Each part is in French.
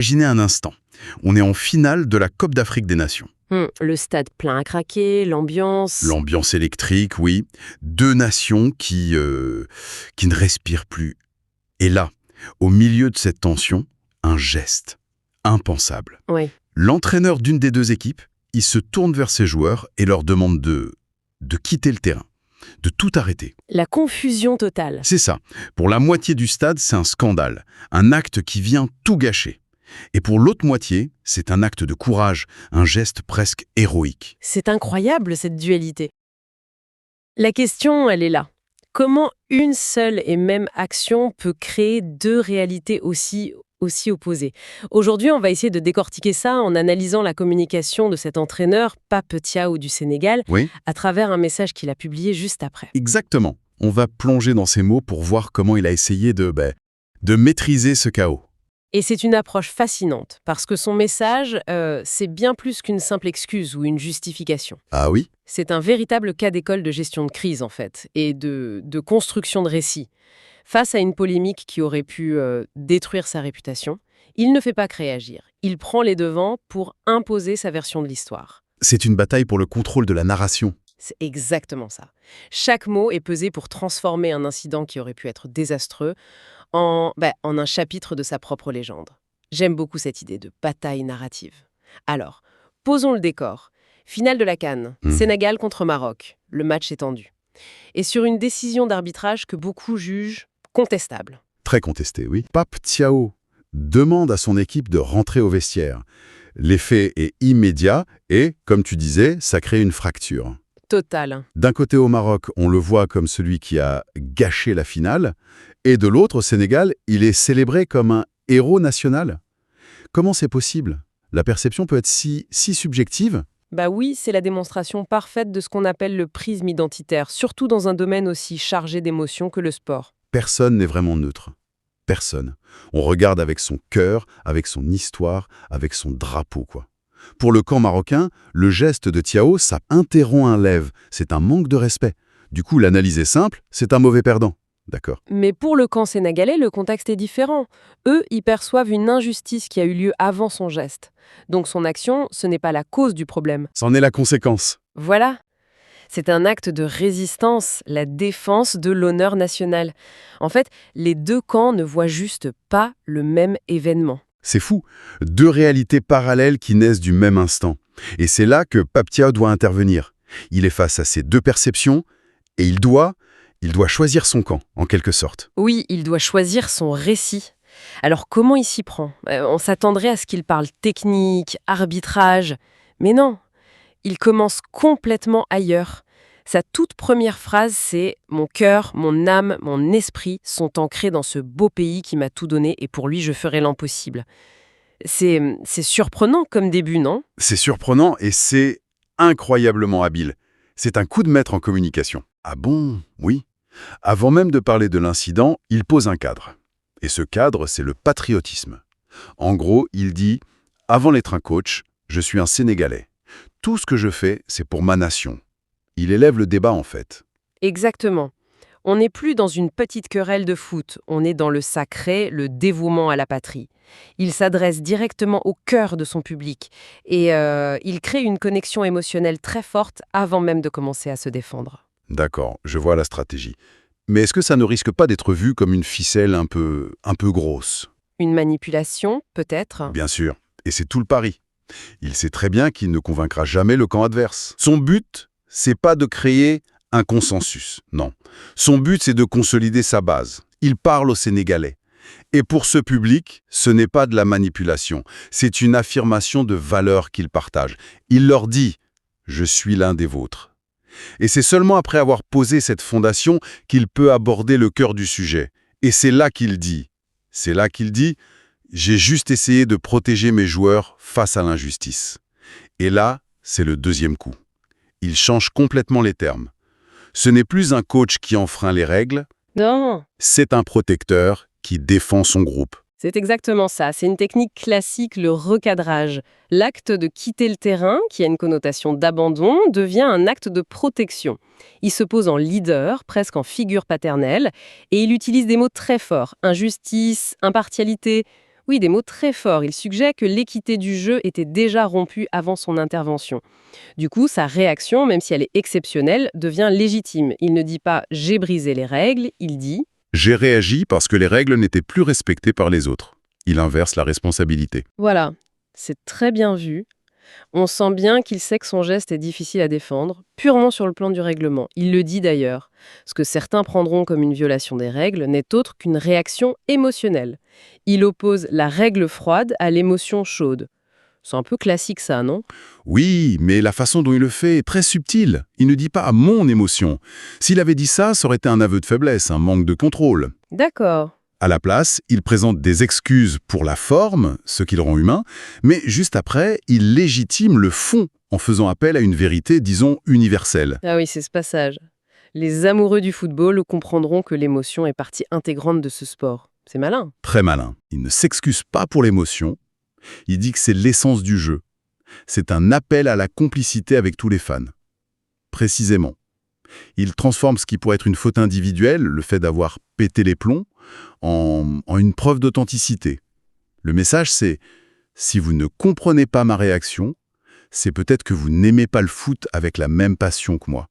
Imaginez un instant, on est en finale de la Coupe d'Afrique des Nations. Le stade plein à craquer, l'ambiance... L'ambiance électrique, oui. Deux nations qui ne respirent plus. Et là, au milieu de cette tension, un geste impensable. Oui. L'entraîneur d'une des deux équipes, il se tourne vers ses joueurs et leur demande de quitter le terrain, de tout arrêter. La confusion totale. C'est ça. Pour la moitié du stade, c'est un scandale, un acte qui vient tout gâcher. Et pour l'autre moitié, c'est un acte de courage, un geste presque héroïque. C'est incroyable, cette dualité. La question, elle est là. Comment une seule et même action peut créer deux réalités aussi opposées? Aujourd'hui, on va essayer de décortiquer ça en analysant la communication de cet entraîneur, Pape Thiaw du Sénégal, Oui, à travers un message qu'il a publié juste après. exactement. On va plonger dans ces mots pour voir comment il a essayé de maîtriser ce chaos. Et c'est une approche fascinante, parce que son message, c'est bien plus qu'une simple excuse ou une justification. Ah oui? C'est un véritable cas d'école de gestion de crise, en fait, et de construction de récits. Face à une polémique qui aurait pu détruire sa réputation, il ne fait pas que réagir. Il prend les devants pour imposer sa version de l'histoire. C'est une bataille pour le contrôle de la narration. C'est exactement ça. Chaque mot est pesé pour transformer un incident qui aurait pu être désastreux en un chapitre de sa propre légende. J'aime beaucoup cette idée de bataille narrative. Alors, posons le décor. Finale de la CAN, Sénégal contre Maroc. Le match est tendu. Et sur une décision d'arbitrage que beaucoup jugent contestable. Très contesté, oui. Pape Thiaw demande à son équipe de rentrer au vestiaire. L'effet est immédiat et, comme tu disais, ça crée une fracture. Total. D'un côté au Maroc, on le voit comme celui qui a gâché la finale, et de l'autre, au Sénégal, il est célébré comme un héros national. Comment c'est possible? La perception peut être si subjective. Bah oui, c'est la démonstration parfaite de ce qu'on appelle le prisme identitaire, surtout dans un domaine aussi chargé d'émotions que le sport. Personne n'est vraiment neutre. Personne. On regarde avec son cœur, avec son histoire, avec son drapeau, quoi. Pour le camp marocain, le geste de Thiaw, ça interrompt un lève. C'est un manque de respect. Du coup, l'analyse est simple, c'est un mauvais perdant. D'accord. Mais pour le camp sénégalais, le contexte est différent. Eux, ils perçoivent une injustice qui a eu lieu avant son geste. Donc son action, ce n'est pas la cause du problème. C'en est la conséquence. Voilà. C'est un acte de résistance, la défense de l'honneur national. En fait, les deux camps ne voient juste pas le même événement. C'est fou. Deux réalités parallèles qui naissent du même instant. Et c'est là que Pape Thiaw doit intervenir. Il est face à ces deux perceptions et il doit choisir son camp, en quelque sorte. Oui, il doit choisir son récit. Alors comment il s'y prend? On s'attendrait à ce qu'il parle technique, arbitrage. Mais non, il commence complètement ailleurs. Sa toute première phrase, c'est « Mon cœur, mon âme, mon esprit sont ancrés dans ce beau pays qui m'a tout donné et pour lui, je ferai l'impossible. » C'est surprenant comme début, non? C'est surprenant et c'est incroyablement habile. C'est un coup de maître en communication. Ah bon? Oui. Avant même de parler de l'incident, il pose un cadre. Et ce cadre, c'est le patriotisme. En gros, il dit « Avant d'être un coach, je suis un Sénégalais. Tout ce que je fais, c'est pour ma nation. » Il élève le débat, en fait. Exactement. On n'est plus dans une petite querelle de foot, on est dans le sacré, le dévouement à la patrie. Il s'adresse directement au cœur de son public et il crée une connexion émotionnelle très forte avant même de commencer à se défendre. D'accord, je vois la stratégie. Mais est-ce que ça ne risque pas d'être vu comme une ficelle un peu grosse? Une manipulation, peut-être? Bien sûr, et c'est tout le pari. Il sait très bien qu'il ne convaincra jamais le camp adverse. Son but, c'est pas de créer un consensus, non. Son but, c'est de consolider sa base. Il parle aux Sénégalais. Et pour ce public, ce n'est pas de la manipulation, c'est une affirmation de valeurs qu'il partage. Il leur dit « Je suis l'un des vôtres ». Et c'est seulement après avoir posé cette fondation qu'il peut aborder le cœur du sujet. Et c'est là qu'il dit « J'ai juste essayé de protéger mes joueurs face à l'injustice ». Et là, c'est le deuxième coup. Il change complètement les termes. Ce n'est plus un coach qui enfreint les règles, Non, c'est un protecteur qui défend son groupe. c'est exactement ça. C'est une technique classique, le recadrage. L'acte de quitter le terrain, qui a une connotation d'abandon, devient un acte de protection. Il se pose en leader, presque en figure paternelle, et il utilise des mots très forts. Injustice, impartialité. Oui, des mots très forts. Il suggère que l'équité du jeu était déjà rompue avant son intervention. Du coup, sa réaction, même si elle est exceptionnelle, devient légitime. Il ne dit pas «j'ai brisé les règles», il dit J'ai réagi parce que les règles n'étaient plus respectées par les autres. Il inverse la responsabilité. voilà, c'est très bien vu. On sent bien qu'il sait que son geste est difficile à défendre, purement sur le plan du règlement. Il le dit d'ailleurs. Ce que certains prendront comme une violation des règles n'est autre qu'une réaction émotionnelle. Il oppose la règle froide à l'émotion chaude. C'est un peu classique ça, non? Oui, mais la façon dont il le fait est très subtile. Il ne dit pas à mon émotion. S'il avait dit ça, ça aurait été un aveu de faiblesse, un manque de contrôle. D'accord. À la place, il présente des excuses pour la forme, ce qui le rend humain, mais juste après, il légitime le fond en faisant appel à une vérité, disons, universelle. Ah oui, c'est ce passage. Les amoureux du football comprendront que l'émotion est partie intégrante de ce sport. C'est malin. Très malin. Il ne s'excuse pas pour l'émotion. Il dit que c'est l'essence du jeu. C'est un appel à la complicité avec tous les fans. Précisément. Il transforme ce qui pourrait être une faute individuelle, le fait d'avoir pété les plombs, en une preuve d'authenticité. Le message, c'est « si vous ne comprenez pas ma réaction, c'est peut-être que vous n'aimez pas le foot avec la même passion que moi. »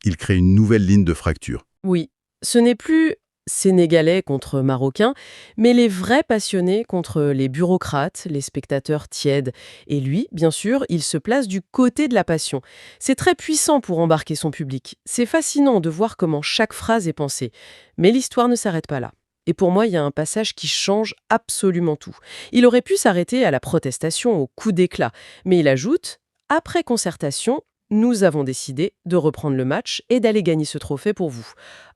Il crée une nouvelle ligne de fracture. Oui, ce n'est plus Sénégalais contre Marocains, mais les vrais passionnés contre les bureaucrates, les spectateurs tièdes. Et lui, bien sûr, il se place du côté de la passion. C'est très puissant pour embarquer son public. C'est fascinant de voir comment chaque phrase est pensée. Mais l'histoire ne s'arrête pas là. Et pour moi, il y a un passage qui change absolument tout. Il aurait pu s'arrêter à la protestation, au coup d'éclat. Mais il ajoute, après concertation, nous avons décidé de reprendre le match et d'aller gagner ce trophée pour vous.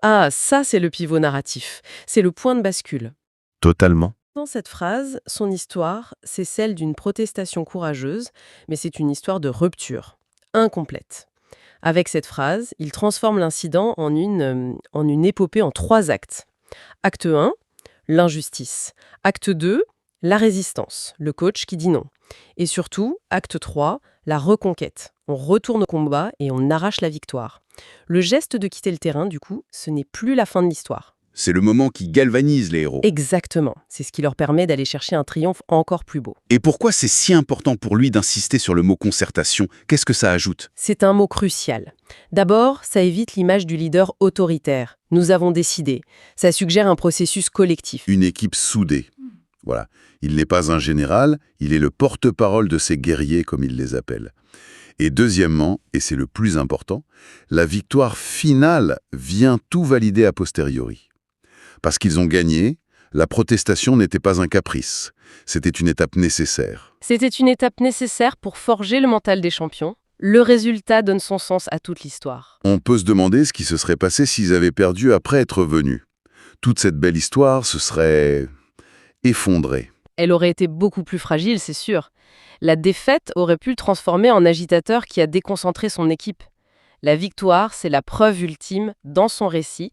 Ah, ça c'est le pivot narratif. C'est le point de bascule. Totalement. Dans cette phrase, son histoire, c'est celle d'une protestation courageuse, mais c'est une histoire de rupture, incomplète. Avec cette phrase, il transforme l'incident en une épopée en 3 actes. Acte 1, l'injustice. Acte 2, la résistance, le coach qui dit non. Et surtout, acte 3, la reconquête. On retourne au combat et on arrache la victoire. Le geste de quitter le terrain, du coup, ce n'est plus la fin de l'histoire. C'est le moment qui galvanise les héros. Exactement. C'est ce qui leur permet d'aller chercher un triomphe encore plus beau. Et pourquoi c'est si important pour lui d'insister sur le mot concertation? Qu'est-ce que ça ajoute? C'est un mot crucial. D'abord, ça évite l'image du leader autoritaire. Nous avons décidé. Ça suggère un processus collectif. Une équipe soudée. Voilà. Il n'est pas un général, il est le porte-parole de ses guerriers, comme il les appelle. Et deuxièmement, et c'est le plus important, la victoire finale vient tout valider a posteriori. Parce qu'ils ont gagné, la protestation n'était pas un caprice, c'était une étape nécessaire. C'était une étape nécessaire pour forger le mental des champions. Le résultat donne son sens à toute l'histoire. On peut se demander ce qui se serait passé s'ils avaient perdu après être venus. Toute cette belle histoire se serait effondrée. Elle aurait été beaucoup plus fragile, c'est sûr. La défaite aurait pu le transformer en agitateur qui a déconcentré son équipe. La victoire, c'est la preuve ultime, dans son récit,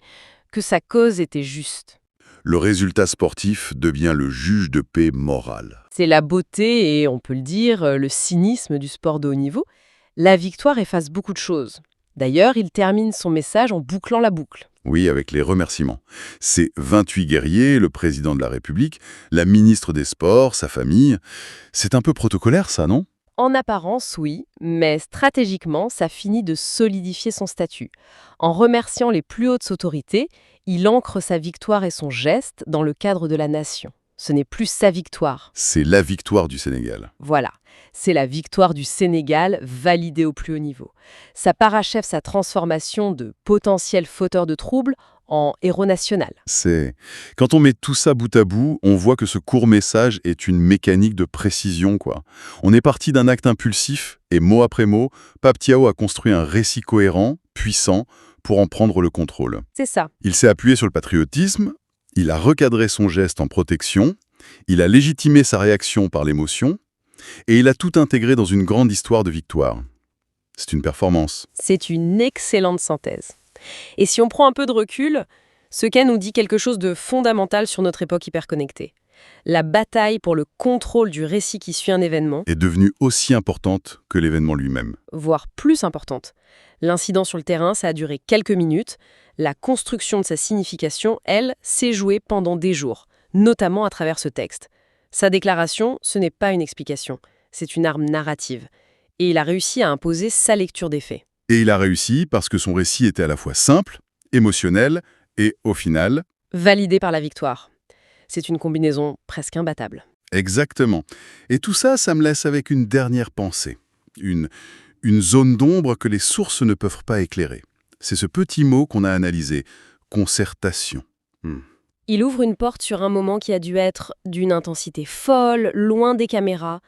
que sa cause était juste. Le résultat sportif devient le juge de paix morale. C'est la beauté et, on peut le dire, le cynisme du sport de haut niveau. La victoire efface beaucoup de choses. D'ailleurs, il termine son message en bouclant la boucle. Oui, avec les remerciements. Ces 28 guerriers, le président de la République, la ministre des Sports, sa famille. C'est un peu protocolaire, ça, non? En apparence, oui, mais stratégiquement, ça finit de solidifier son statut. En remerciant les plus hautes autorités, il ancre sa victoire et son geste dans le cadre de la nation. Ce n'est plus sa victoire. C'est la victoire du Sénégal. Voilà, c'est la victoire du Sénégal validée au plus haut niveau. Ça parachève sa transformation de potentiel fauteur de troubles en héros national. Quand on met tout ça bout à bout, on voit que ce court message est une mécanique de précision, quoi. On est parti d'un acte impulsif, et mot après mot, Pape Thiaw a construit un récit cohérent, puissant, pour en prendre le contrôle. C'est ça. Il s'est appuyé sur le patriotisme, il a recadré son geste en protection, il a légitimé sa réaction par l'émotion, et il a tout intégré dans une grande histoire de victoire. C'est une performance. C'est une excellente synthèse. Et si on prend un peu de recul, ce cas nous dit quelque chose de fondamental sur notre époque hyperconnectée. La bataille pour le contrôle du récit qui suit un événement Est devenue aussi importante que l'événement lui-même. voire plus importante. L'incident sur le terrain, ça a duré quelques minutes. La construction de sa signification, elle, s'est jouée pendant des jours, notamment à travers ce texte. Sa déclaration, ce n'est pas une explication, c'est une arme narrative. Et il a réussi à imposer sa lecture des faits. Et il a réussi parce que son récit était à la fois simple, émotionnel et, au final, Validé par la victoire. C'est une combinaison presque imbattable. exactement. Et tout ça, ça me laisse avec une dernière pensée. Une zone d'ombre que les sources ne peuvent pas éclairer. C'est ce petit mot qu'on a analysé, concertation. Il ouvre une porte sur un moment qui a dû être d'une intensité folle, loin des caméras.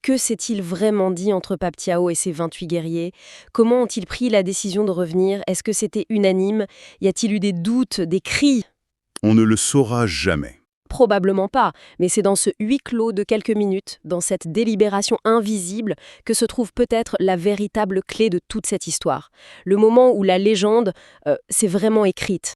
Que s'est-il vraiment dit entre Pape Thiaw et ses 28 guerriers? Comment ont-ils pris la décision de revenir? Est-ce que c'était unanime? Y a-t-il eu des doutes, des cris? On ne le saura jamais. Probablement pas, mais c'est dans ce huis clos de quelques minutes, dans cette délibération invisible, que se trouve peut-être la véritable clé de toute cette histoire. Le moment où la légende s'est vraiment écrite.